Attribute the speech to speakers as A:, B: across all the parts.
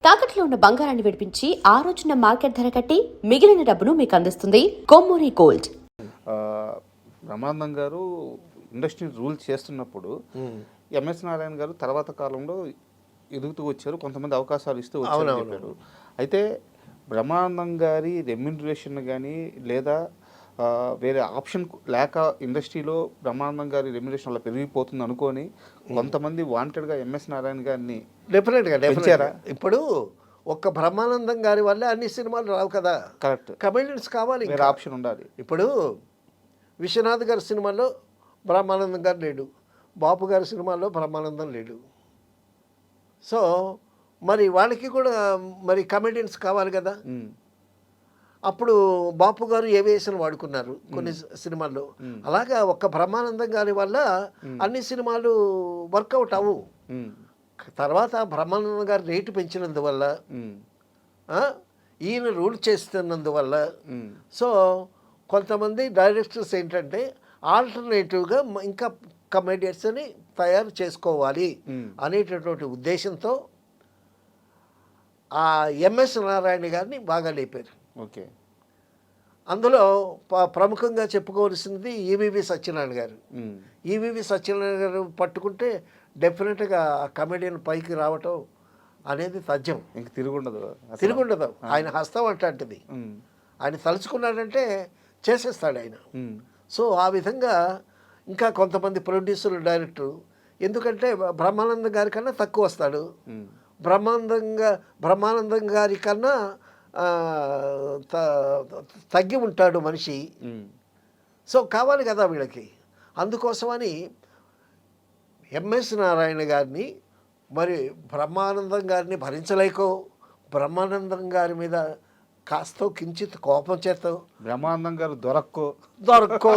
A: తాకట్లో ఉన్న బంగారాన్ని విడిపించి ఆ రోజున మార్కెట్ ధర కట్టి మిగిలిన డబ్బును మీకు అందిస్తుంది కొమ్మూరి గోల్డ్.
B: బ్రహ్మానందం గారు ఇండస్ట్రీ రూల్ చేస్తున్నప్పుడు ఎంఎస్ నారాయణ గారు తర్వాత కాలంలో ఎదుగుతూ వచ్చారు, కొంతమంది అవకాశాలు ఇస్తూ వచ్చారు చెప్పారు. అయితే బ్రహ్మానందం గారి రెమ్యూనరేషన్ కానీ లేదా వేరే ఆప్షన్ లేక ఇండస్ట్రీలో బ్రహ్మానందం గారి రెమ్యూనరేషన్ అలా పెరిగిపోతుంది అనుకొని కొంతమంది వాంటెడ్గా ఎంఎస్ నారాయణ గారిని
C: డెఫినెట్గా ఇప్పుడు ఒక్క బ్రహ్మానందం గారి వల్లే అన్ని సినిమాలు రావు కదా.
B: కరెక్ట్,
C: కమెడియన్స్ కావాలి,
B: వేరే ఆప్షన్ ఉండాలి.
C: ఇప్పుడు విశ్వనాథ్ గారి సినిమాలో బ్రహ్మానందం గారు లేడు, బాపు గారి సినిమాలో బ్రహ్మానందం లేడు. సో మరి వాళ్ళకి కూడా మరి కమెడియన్స్ కావాలి కదా. అప్పుడు బాపు గారు ఏ వేసిన వాడుకున్నారు కొన్ని సినిమాల్లో. అలాగా ఒక్క బ్రహ్మానందం గారి వల్ల అన్ని సినిమాలు వర్కౌట్ అవ్వు. తర్వాత బ్రహ్మానందం గారు రేటు పెంచినందువల్ల, ఈయన రూల్ చేస్తున్నందువల్ల, సో కొంతమంది డైరెక్టర్స్ ఏంటంటే ఆల్టర్నేటివ్గా ఇంకా కమెడియన్స్ని తయారు చేసుకోవాలి అనేటటువంటి ఉద్దేశంతో ఆ ఎంఎస్ నారాయణ గారిని బాగా లేపారు.
B: ఓకే,
C: అందులో ప్రముఖంగా చెప్పుకోవాల్సింది ఈవీవి సత్యనారాయణ గారు. ఈవీవి సత్యనారాయణ గారు పట్టుకుంటే డెఫినెట్గా ఆ కమెడియన్ పైకి రావటం అనేది తథ్యం.
B: ఇంక తిరుగుండదు.
C: ఆయన హస్తం అట్లాంటిది. ఆయన తలుచుకున్నాడంటే చేసేస్తాడు ఆయన. సో ఆ విధంగా ఇంకా కొంతమంది ప్రొడ్యూసర్, డైరెక్టర్, ఎందుకంటే బ్రహ్మానందం గారి కన్నా తక్కువ వస్తాడు, బ్రహ్మానందం గారి కన్నా తగ్గి ఉంటాడు మనిషి. సో కావాలి కదా వీళ్ళకి. అందుకోసమని ఎంఎస్ నారాయణ గారిని మరి బ్రహ్మానందం గారిని భరించలేకో, బ్రహ్మానందం గారి మీద కాస్తో కించిత్ కోపం చేతో,
B: బ్రహ్మానందం గారు దొరక్కో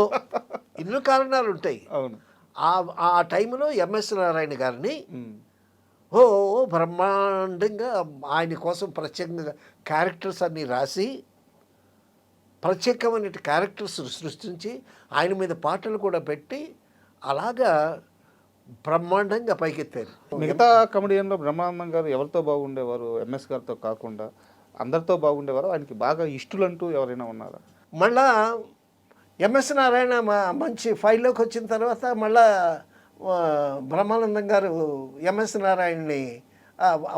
B: ఎన్నో కారణాలు ఉంటాయి. అవును,
C: ఆ టైంలో ఎంఎస్ నారాయణ గారిని బ్రహ్మాండంగా ఆయన కోసం ప్రత్యేకంగా క్యారెక్టర్స్ అన్నీ రాసి ప్రత్యేకమైన క్యారెక్టర్స్ సృష్టించి ఆయన మీద పాటలు కూడా పెట్టి అలాగా బ్రహ్మాండంగా పైకెత్తారు.
B: మిగతా కమెడియన్లో బ్రహ్మానందం గారు ఎవరితో బాగుండేవారు? ఎంఎస్ గారితో కాకుండా అందరితో బాగుండేవారు? ఆయనకి బాగా ఇష్టలంటూ ఎవరైనా ఉన్నారా?
C: మళ్ళా ఎంఎస్ నారాయణ మంచి ఫైల్లోకి వచ్చిన తర్వాత మళ్ళా బ్రహ్మానందం గారు ఎంఎస్ నారాయణని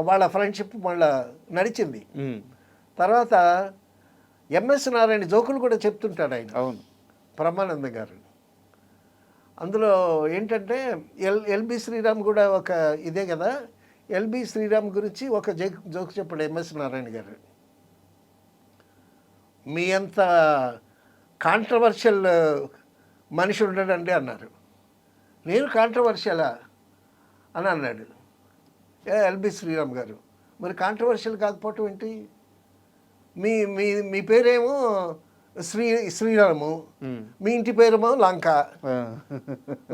C: వాళ్ళ ఫ్రెండ్షిప్ మళ్ళా నడిచింది. తర్వాత ఎంఎస్ నారాయణ జోకులు కూడా చెప్తుంటాడు ఆయన.
B: అవును,
C: బ్రహ్మానందం గారు. అందులో ఏంటంటే ఎల్బి శ్రీరామ్ కూడా ఒక ఇదే కదా. ఎల్బి శ్రీరామ్ గురించి ఒక జోక్ చెప్పాడు ఎంఎస్ నారాయణ గారు. మీ అంత కాంట్రవర్షియల్ మనిషి ఉండడండి అన్నారు. నేను కాంట్రవర్షియలా అని అన్నాడు ఎల్బి శ్రీరామ్ గారు. మరి కాంట్రవర్షియల్ కాకపోవటం ఏంటి? మీ పేరేమో శ్రీరాము, మీ ఇంటి పేరేమో లంక.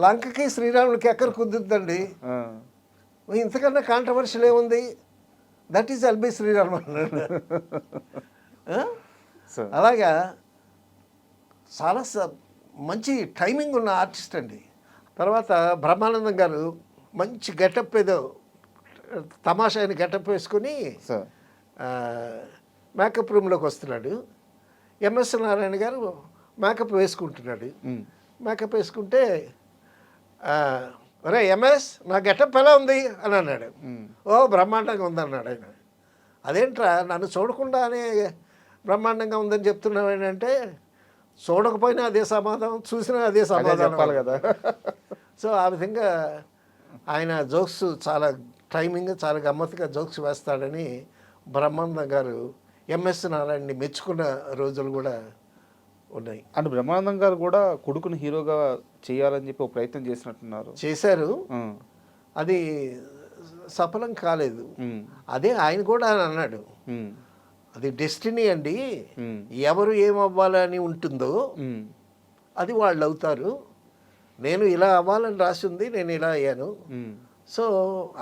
C: లంకకి శ్రీరాములకి ఎక్కడ కుదురుతుందండి? ఇంతకన్నా కాంట్రవర్షియల్ ఏముంది? దట్ ఈజ్ ఎల్బి శ్రీరామ్ అన్నాడు. అలాగా చాలా మంచి టైమింగ్ ఉన్న ఆర్టిస్ట్ అండి. తర్వాత బ్రహ్మానందం గారు మంచి గెటప్, ఏదో తమాషా అయిన గెటప్ వేసుకుని మేకప్ రూమ్లోకి వస్తున్నాడు. ఎంఎస్ నారాయణ గారు మేకప్ వేసుకుంటున్నాడు. మేకప్ వేసుకుంటే ఒరే ఎంఎస్, నా గెటప్ ఎలా ఉంది అని అన్నాడు. బ్రహ్మాండంగా ఉందన్నాడు ఆయన. అదేంట్రా నన్ను చూడకుండానే బ్రహ్మాండంగా ఉందని చెప్తున్నావు ఏంటంటే, చూడకపోయినా అదే సమాధానం, చూసినా అదే సమాధానం
B: కదా.
C: సో ఆ విధంగా ఆయన జోక్స్ చాలా టైమింగ్, చాలా గమ్మత్తుగా జోక్స్ వేస్తాడని బ్రహ్మానందం గారు ఎంఎస్ నారాయణని మెచ్చుకున్న రోజులు కూడా ఉన్నాయి.
B: అండ్ బ్రహ్మానందం గారు కూడా కొడుకుని హీరోగా చేయాలని చెప్పి ఒక ప్రయత్నం చేసినట్టున్నారు.
C: చేశారు, అది సఫలం కాలేదు. అదే ఆయన కూడా అన్నాడు, అది డెస్టినీ అండి, ఎవరు ఏమవ్వాలని ఉంటుందో అది వాళ్ళు అవుతారు. నేను ఇలా అవ్వాలని రాసి ఉంది, నేను ఇలా అయ్యాను. సో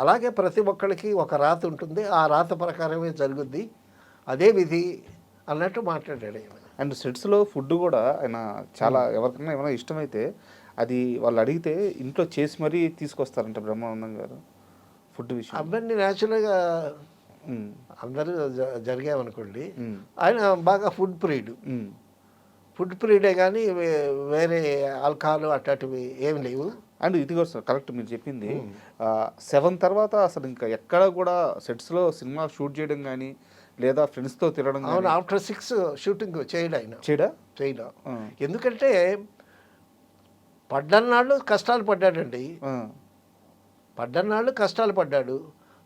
C: అలాగే ప్రతి ఒక్కరికి ఒక రాత ఉంటుంది, ఆ రాత ప్రకారమే జరుగుద్ది, అదే విధి అన్నట్టు మాట్లాడాడు ఆయన.
B: అండ్ సెట్స్లో ఫుడ్ కూడా ఆయన చాలా, ఎవరికైనా ఏమైనా ఇష్టమైతే అది వాళ్ళు అడిగితే ఇంట్లో చేసి మరీ తీసుకొస్తారంట బ్రహ్మానందం గారు ఫుడ్ విషయం.
C: అవన్నీ న్యాచురల్గా
B: ఉమ్,
C: అందరూ జరిగామనుకోండి.
B: ఉమ్,
C: ఆయన బాగా ఫుడ్ ప్రియుడు.
B: ఉమ్.
C: ఫుడ్ ప్రియుడే కానీ వేరే ఆల్కహాల్ అట్లాంటివి ఏమి లేవు.
B: అండ్ ఇది కూడా సార్ కరెక్ట్ మీరు చెప్పింది. 7 తర్వాత అసలు ఇంకా ఎక్కడ కూడా సెట్స్లో సినిమా షూట్ చేయడం కానీ లేదా ఫ్రెండ్స్తో తిరగడం
C: అవును,
B: కానీ
C: ఆఫ్టర్ 6 షూటింగ్ చేయడు ఆయన.
B: చేయడా?
C: చేయడం
B: ఆ,
C: ఎందుకంటే పడ్డన్నాళ్ళు కష్టాలు పడ్డాడండి.
B: ఆ,
C: పడ్డన్నాళ్ళు కష్టాలు పడ్డాడు.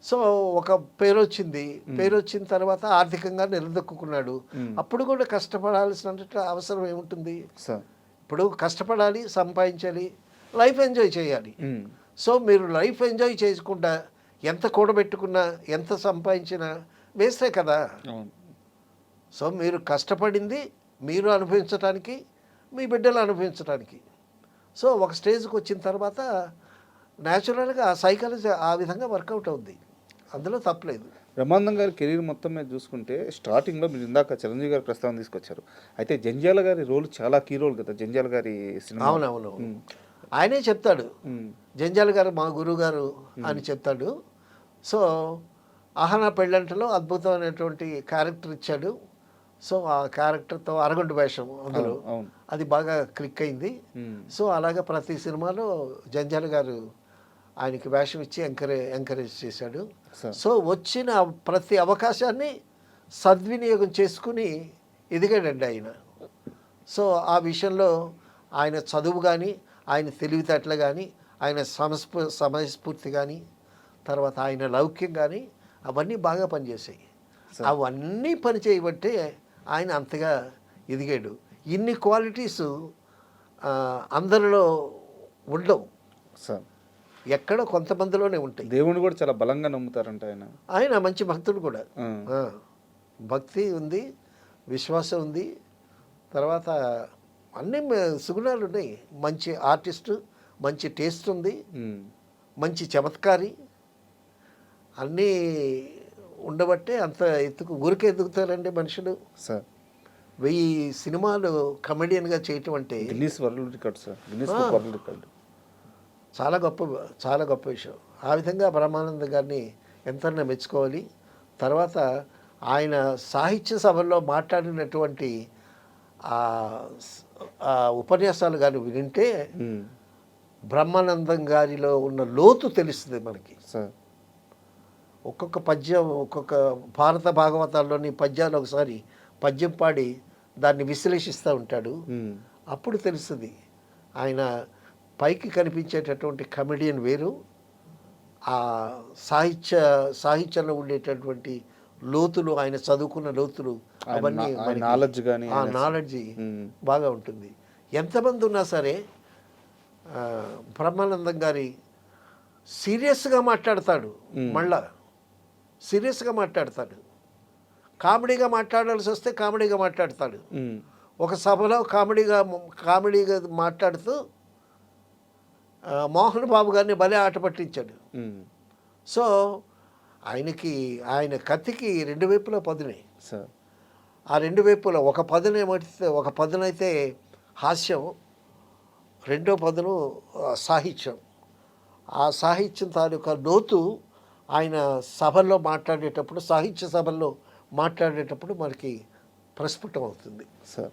C: సో ఒక పేరు వచ్చింది. పేరు వచ్చిన తర్వాత ఆర్థికంగా నిలదొక్కున్నాడు. అప్పుడు కూడా కష్టపడాల్సిన అవసరం ఏముంటుంది?
B: సార్
C: ఇప్పుడు కష్టపడాలి, సంపాదించాలి, లైఫ్ ఎంజాయ్ చేయాలి.
B: ఉమ్,
C: సో మీరు లైఫ్ ఎంజాయ్ చేసుకుంటా ఎంత కూడబెట్టుకున్నా ఎంత సంపాదించినా వేస్తే కదా.
B: అవును.
C: సో మీరు కష్టపడింది మీరు అనుభవించడానికి, మీ బిడ్డలు అనుభవించడానికి. సో ఒక స్టేజ్కి వచ్చిన తర్వాత న్యాచురల్గా ఆ సైకాలజీ ఆ విధంగా వర్కౌట్ అవుద్ది. అందులో తప్పలేదు.
B: బ్రహ్మానందం గారి కెరీర్ మొత్తం మీద చూసుకుంటే స్టార్టింగ్లో మీరు ఇందాక చిరంజీవి గారి ప్రస్తావన తీసుకొచ్చారు. అయితే జంజాల గారి రోల్ చాలా కీ రోల్ కదా జంజాల గారి సినిమా.
C: అవునవును, ఆయనే చెప్తాడు.
B: ఉమ్,
C: జంజాల గారు మా గురువు గారు అని చెప్తాడు. సో ఆహనా పెళ్ళంటలో అద్భుతమైనటువంటి క్యారెక్టర్ ఇచ్చాడు. సో ఆ క్యారెక్టర్తో అరగంట వేషం అందులో
B: అవును.
C: అది బాగా క్లిక్ అయింది.
B: ఉమ్,
C: సో అలాగే ప్రతి సినిమాలో జంజాల గారు ఆయనకి వేషం ఇచ్చి ఎంకరేజ్ చేశాడు.
B: సార్.
C: సో వచ్చిన ప్రతి అవకాశాన్ని సద్వినియోగం చేసుకుని ఎదిగాడండి ఆయన. సో ఆ విషయంలో ఆయన చదువు కానీ, ఆయన తెలివితేటలు కానీ, ఆయన సమయస్ఫూర్తి కానీ, తర్వాత ఆయన లౌక్యం కానీ అవన్నీ బాగా పనిచేసాయి. అవన్నీ పని చేయబట్టే ఆయన అంతగా ఎదిగాడు. ఇన్ని క్వాలిటీస్ అందరిలో ఉండవు
B: సార్.
C: ఎక్కడో కొంతమందిలోనే ఉంటాయి.
B: దేవుని కూడా చాలా బలంగా నమ్ముతారంట ఆయన.
C: ఆయన మంచి భక్తుడు కూడా.
B: ఆ,
C: భక్తి ఉంది, విశ్వాసం ఉంది, తర్వాత అన్నీ సుగుణాలు ఉన్నాయి. మంచి ఆర్టిస్టు, మంచి టేస్ట్ ఉంది,
B: ఉమ్,
C: మంచి చమత్కారి, అన్నీ ఉండబట్టే అంత ఊరికే ఎదుగుతారండి మనుషులు.
B: సార్
C: 1000 సినిమాలు కమెడియన్గా చేయటం అంటే
B: Guinness world record sir. Guinness book world record
C: చాలా గొప్ప విషయం. ఆ విధంగా బ్రహ్మానంద గారిని ఎంతైనా మెచ్చుకోవాలి. తర్వాత ఆయన సాహిత్య సభల్లో మాట్లాడినటువంటి ఆ ఉపన్యాసాలు కానీ వింటే
B: ఉమ్,
C: బ్రహ్మానందం గారిలో ఉన్న లోతు తెలుస్తుంది మనకి.
B: సార్
C: ఒక్కొక్క పద్యం, ఒక్కొక్క భారత భాగవతాల్లోని పద్యాలు ఒకసారి పద్యం పాడి దాన్ని విశ్లేషిస్తూ ఉంటాడు.
B: ఉమ్,
C: అప్పుడు తెలుస్తుంది ఆయన పైకి కనిపించేటటువంటి కమెడియన్ వేరు, ఆ సాహిత్యంలో ఉండేటటువంటి లోతులు, ఆయన చదువుకున్న లోతులు అవన్నీ
B: నాలెడ్జ్ కానీ
C: ఆ నాలెడ్జి బాగా ఉంటుంది. ఎంతమంది ఉన్నా సరే బ్రహ్మానందం గారి సీరియస్గా మాట్లాడతాడు, మళ్ళా సీరియస్గా మాట్లాడతాడు. కామెడీగా మాట్లాడాల్సి వస్తే కామెడీగా మాట్లాడతాడు. ఒక సభలో కామెడీగా మాట్లాడుతూ మోహన్ బాబు గారిని భలే ఆట పట్టించాడు. సో ఆయన కత్తికి 2 వైపులా పదునే. ఆ 2 వైపులా ఒక పదునైతే హాస్యం, రెండో పదును సాహిత్యం. ఆ సాహిత్యం తాలూకా లోతు ఆయన సభల్లో మాట్లాడేటప్పుడు, సాహిత్య సభల్లో మాట్లాడేటప్పుడు మనకి ప్రస్ఫుటం అవుతుంది.